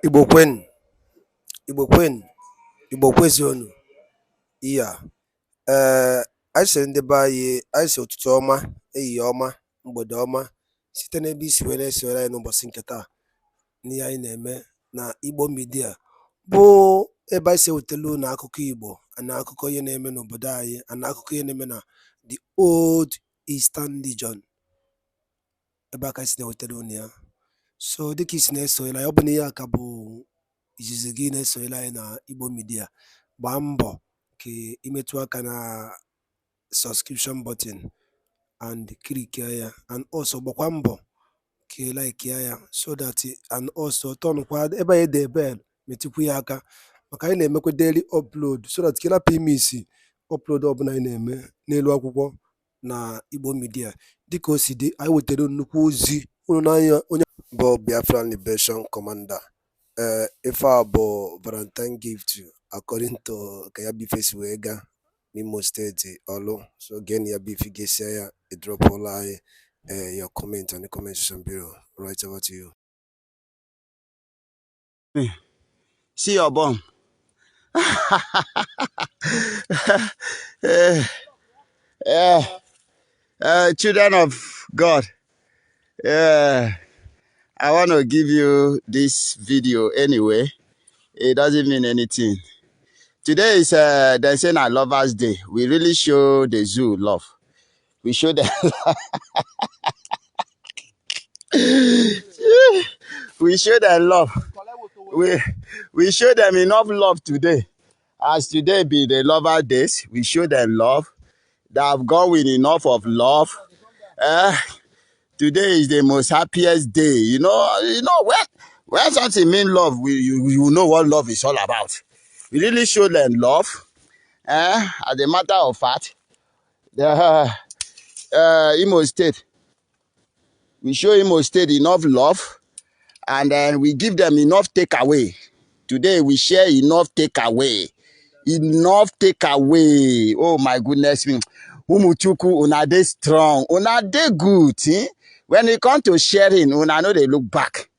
Igbo kwen, Igbo kwen, Igbo kwezionu. Iya. Anyị sị ndị be anyị, anyị sị ụtụtụ ọma, ehihie ọma, mgbede ọma, site n'ebe isi wee na-esonyere anyị n'ụbọchị nke taa n'ihe anyị na-eme na Igbo Media, bụ ebe anyị si ewetelu na akụkọ Igbo na akụkọ ihe na-eme n'obodo anyị na akụkọ ihe na-eme na the old Eastern region, ebe aka si na-ewetelu unu ya. So dịka isi na-esonyere anyị, ọ bụ na ihe aka bụ izizi gị na-esonyere anyị na Igbo Media, gbaa mbọ ka imetụ aka na subscription button and click ya, and also gbakwa mbọ ka like ya, so that and also turn kwa ebe anyị de bell metụkwu ya aka, maka anyị na-emekwa daily upload, so that kila PMC upload ọbụla anyị na-eme n'elu akwụkwọ na Igbo Media. Dịka o si dị, anyị wetara nnukwu ozi unu n'anya onye bụ Biafra Liberation Commander. Ife a bụ Valentine gift according to ka ya bife si wee gaa n'Imo steeti ọlụ. So again, ya bife ga-esi ya drop all anyị your comment on the comment section below. Right over to you. See your bomb. Children of God, I want to give you this video anyway. It doesn't mean anything. Today is they say na Lovers Day. We really show the zoo love. We show them we show them love. We show them enough love today. As today be the Lover Days, we show them love. They have gone with enough of love. Today is the most happiest day. You know when something means love, you know what love is all about. We really show them love. As a matter of fact, the Imo State, we show Imo State enough love, and then we give them enough takeaway. Today we share enough takeaway. Enough takeaway. Oh my goodness me. Umuchuku, una dey strong. Una dey good. When it comes to sharing, una know they look back.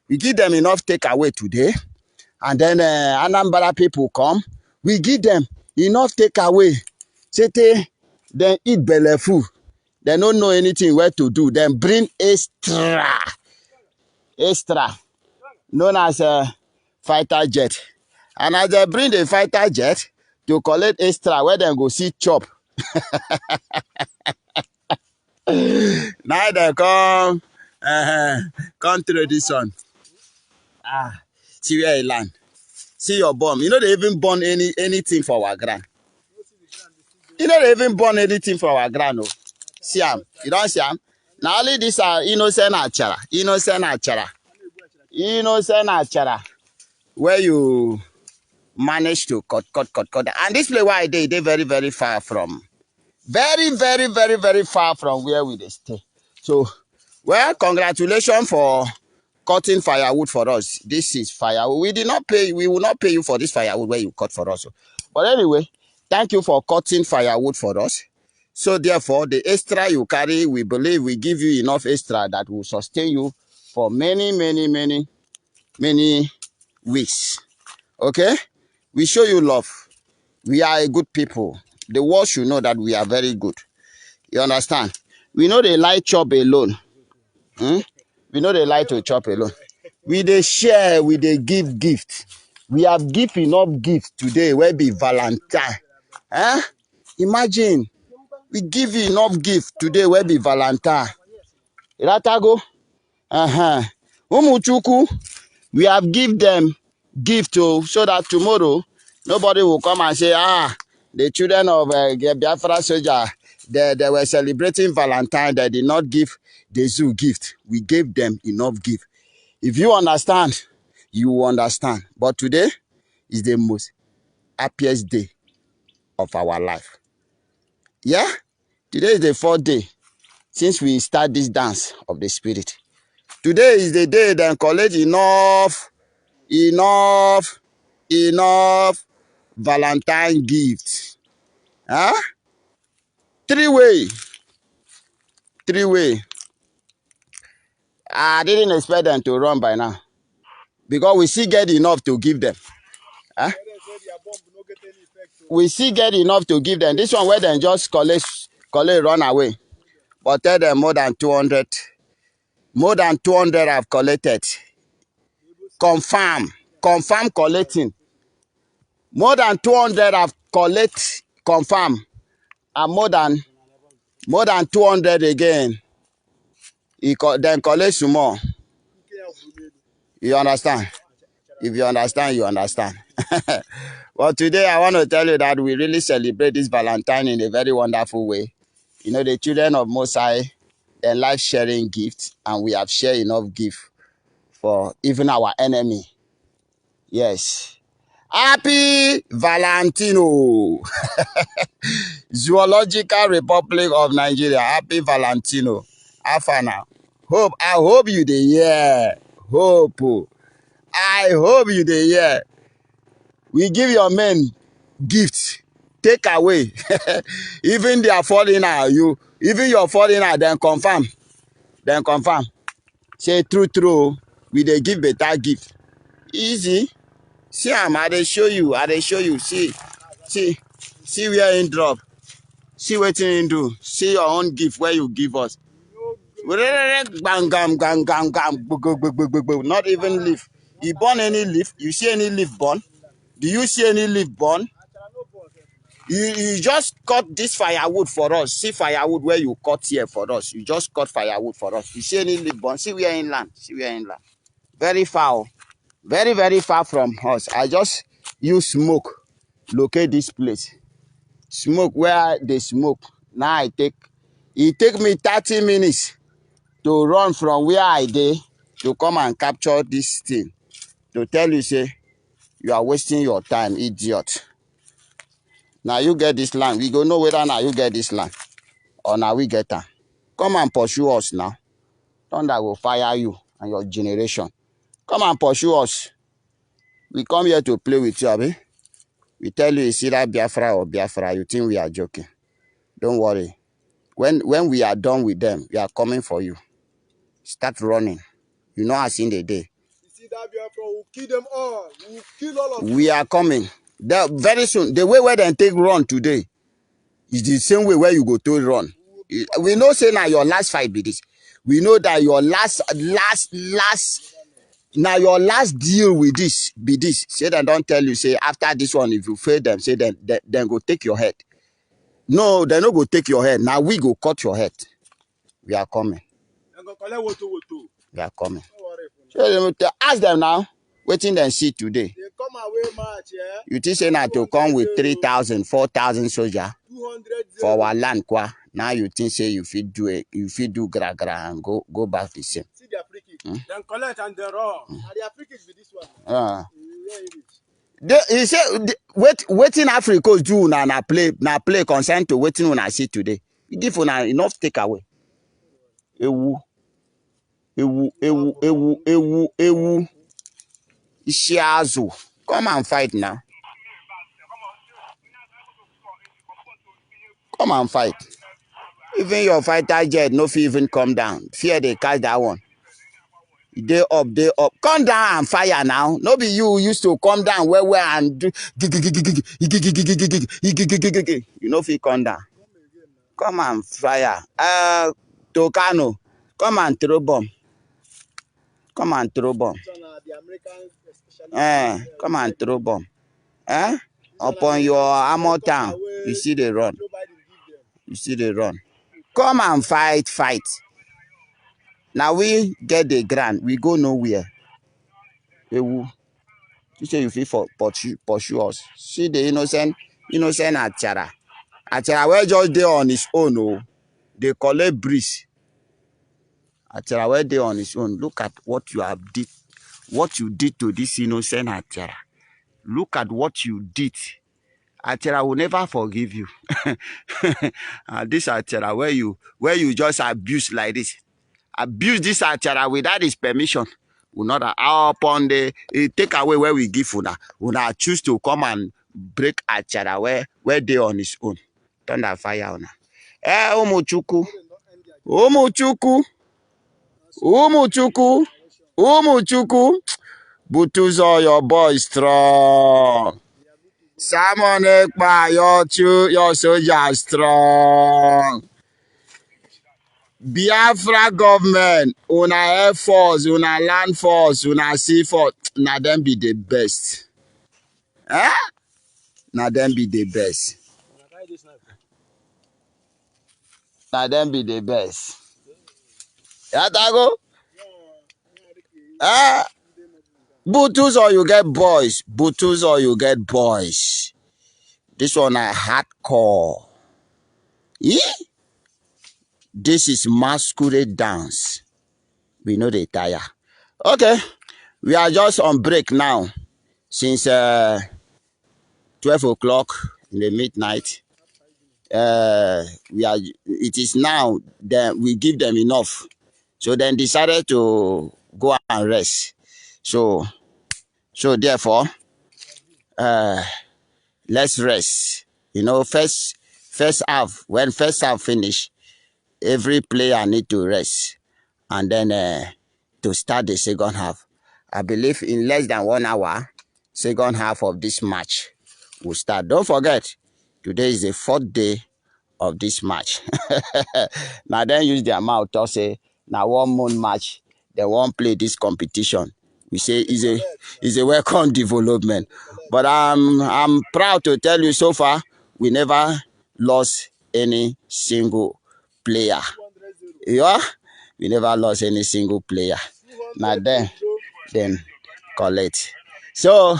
We give them enough takeaway today. And then Anambra people come. We give them enough takeaway. Then eat belleful. They don't know anything where to do. Then bring extra, known as a fighter jet. And as they bring the fighter jet to collect extra, where they go see chop. Now they come through this one. See where he land. See your bomb. You know they even burn anything for our ground. You know they even burn anything for our ground. Oh. See them. You don't see them? Now only these are innocent achara. Innocent achara. Innocent achara. Where you manage to cut. And this place where they very, very far from. Very, very, very, very far from where we stay. So, well, congratulations for cutting firewood for us. This is firewood. We will not pay you for this firewood where you cut for us. But anyway, thank you for cutting firewood for us. So therefore, the extra you carry, we believe we give you enough extra that will sustain you for many, many, many, many weeks. Okay? We show you love. We are a good people. The world should know that we are very good. You understand? We know they like chop alone. We know they like to chop alone. We they share, we they give gift. We have give enough gift today where be Valentine. Imagine, we give you enough gift today where be Valentine. Iratago? Umuchuku, we have give them gift so that tomorrow nobody will come and say, the children of Biafra soldier, they were celebrating Valentine, they did not give the zoo gift. We gave them enough gift. If you understand, you will understand. But today is the most happiest day of our life. Yeah? Today is the 4th day since we start this dance of the spirit. Today is the day they collect enough Valentine gifts. Three-way. I didn't expect them to run by now. because we still get enough to give them. Huh? We still get enough to give them. This one where they just collect, run away. But tell them more than 200. More than 200 have collected. Confirm collecting. More than 200 have confirm. And more than 200 again. Then collect some more. You understand? If you understand, you understand. Well, today I want to tell you that we really celebrate this Valentine in a very wonderful way. You know, the children of Mosai, their life sharing gifts, and we have shared enough gift for even our enemy. Yes. Happy Valentino. Zoological Republic of Nigeria. Happy Valentino. Afana. I hope you dey hear. Hope. I hope you dey hear. We give your men gifts. Take away. Even their foreigner, even your foreigner, then confirm. Say true. We dey give better gift. Easy. See am, I dey show you. See where in drop. See wetin him do. See your own gift where you give us. Bang, gam. Not even leaf. You burn any leaf? You see any leaf burn? Do you see any leaf burn? You just cut this firewood for us. See firewood where you cut here for us. You just cut firewood for us. You see any leaf burn? See where in land. Very far. Very, very far from us. I just use smoke. Locate this place. Smoke where they smoke. Now it take me 30 minutes to run from where I dey to come and capture this thing. To tell you, say, you are wasting your time, idiot. Now you get this land. We go know whether now you get this land or now we get her. Come and pursue us now. Thunder will fire you and your generation. Come and pursue us. We come here to play with you, abi? We tell you it's either Biafra or Biafra. You think we are joking. Don't worry. When we are done with them, we are coming for you. Start running. You know us in the day. You see that Biafra, we'll kill them all. We'll kill all of them. We are coming. Very soon. The way where they take run today is the same way where you go to run. We know say now your last fight be this. We know that your last now your last deal with this be this. Say they don't tell you, say after this one, if you fail them, say then go take your head. No, they no go take your head. Now we go cut your head. We are coming. We are coming. So ask them now, waiting and see today. They come away march, yeah? You think say now to come with 3,000, 4,000 soldiers for our land, kwa? Now you think say you fit do gra and go back the same. See their free kick. Then collect and they run. And their free kick be this one. He say waiting Africa do na play consent to waiting una see today. Give una enough take away. Ewu. Ishiazu. Come and fight now. Come and fight. Even your fighter jet no fit even come down. Fear they catch that one. They up. Come down and fire now. No be you used to come down where and do. You know if you come down. Come and fire. Tokano. Come and throw bomb. Come and throw bomb. Come and throw bomb. Upon your armor town, you see they run. Come and fight. Now we get the grant. We go nowhere. You say you feel for pursue us. See the innocent Achara. Achara where just there on his own. Oh, they collect breeze. Achara where there on his own. Look at what you have did. What you did to this innocent Achara. Look at what you did. Achara will never forgive you. This Achara where you just abuse like this. Abuse this Achara without his permission. Will not upon the take away where we give una choose to come and break Achara where they on his own. Thunder fire on. Umuchuku. Butuzo, your boy strong. Simon Ekpa, your soldier strong. Biafra government, una Air Force, una Land Force, una Sea Force, na them be the best. Eh? Na them be the best. Na them be the best. Yatago? Eh? Butus or you get boys. Butus or you get boys. This one are hardcore. Yeah? This is masquerade dance. We know they tire. Okay. We are just on break now. Since 12 o'clock in the midnight. It is now that we give them enough. So then decided to go and rest. So therefore, let's rest. You know, first half, when first half finish, every player need to rest. And then to start the second half. I believe in less than 1 hour, second half of this match will start. Don't forget, today is the 4th day of this match. Now then use their mouth to say, now 1 month match, they won't play this competition. We say is a welcome development. But I'm proud to tell you so far, we never lost any single player. Yeah? We never lost any single player. Now then collect. So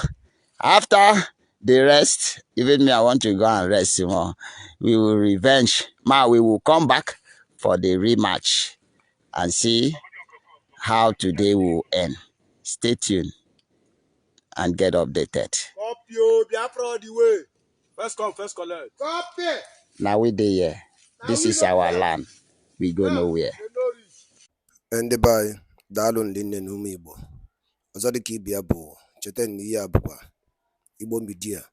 after the rest, even me, I want to go and rest more. We will revenge. We will come back for the rematch and see how today will end. Stay tuned and get updated. Copy, Biafra the way. First come, first collect. Copy. Now we dey here. This is our land. We go nowhere. Ndị be anyị daalụ nne na ụmụ Igbo. Ọzọ dịka ibia bụ cheta na ihe a bụkwa Igbo Media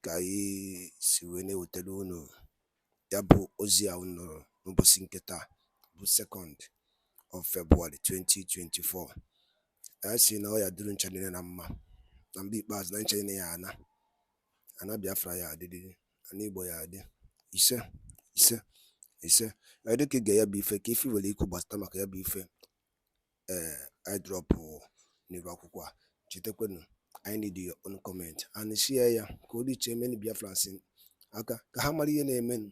ka anyị si wee na-ewetara unu ya bụ ozi a unu nụrụ n'ụbọchị nke taa bụ 2nd of February 2024. Anyị si na ọ ya dịrị ncha niile na mma na mgbe ikpeazụ na ncha niile ya ana Biafra ya adịrị, ana Igbo ya adị. Ise dịka ige ya bụ ife ka ife nwere ikwu gbasata maka ya bụ ife airdrop n'iru akwụkwọ a. Chetakwanụ, I need your own comment and share ya ka o riche many Biafrans aka ka ha mara ihe na-eme,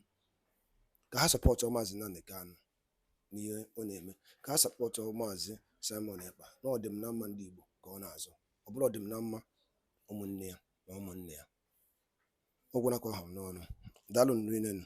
ka ha sọpọtụ Maazị Nnamdi Kanu n'ihe ọ na-eme, ka ha sọpọtụ Maazị Simon Ekpa na ọ dị m na mma ndị Igbo ka ọ na-azụ, ọ bụrụ ọ dị m na mma ụmụnne ya na ụmụnne ya. Ọ gwụna ka ọ ha n'ọnụ. Daalụ nri nenu.